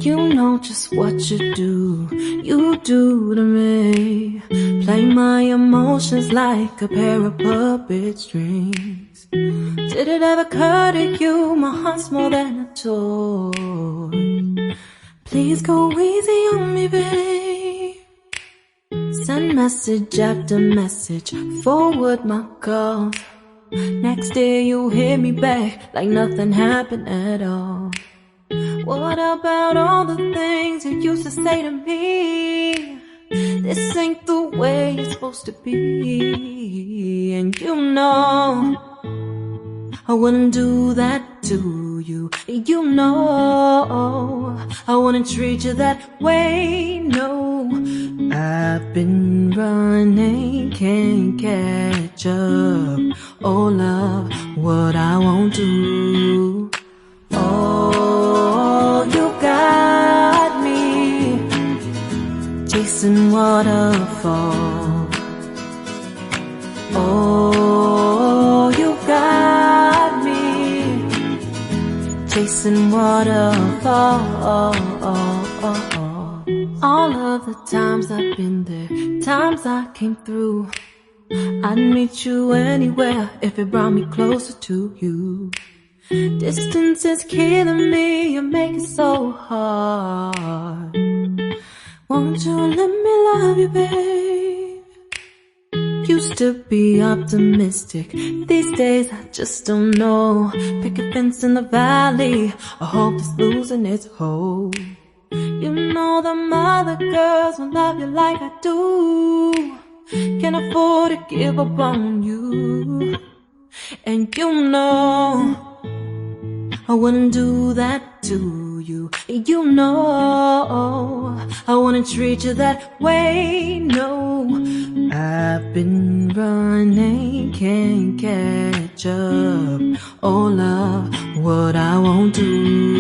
You know just what you do to me. Play my emotions like a pair of puppet strings. Did it ever occur to you my heart's more than a toy? Please go easy on me, babe. Send message after message, forward my calls. Next day you hit me back like nothing happened at all. What about all the things you used to say to me? This ain't the way it's supposed to be. And you know I wouldn't do that to you. You know I wouldn't treat you that way, no. I've been running, can't catch up. Oh love, what I won't do. Oh, you got me chasing waterfall. Oh, you got me chasing waterfall. All of the times I've been there, times I came through, I'd meet you anywhere if it brought me closer to you. Distance is killing me, you make it so hard. Won't you let me love you, babe? Used to be optimistic, these days I just don't know. Pick a fence in the valley, I hope it's losing its hold. You know them other girls won't love you like I do. Can't afford to give up on you. And you know I wouldn't do that to you. You know I wouldn't treat you that way, no. I've been running, can't catch up. Oh love, what I won't do.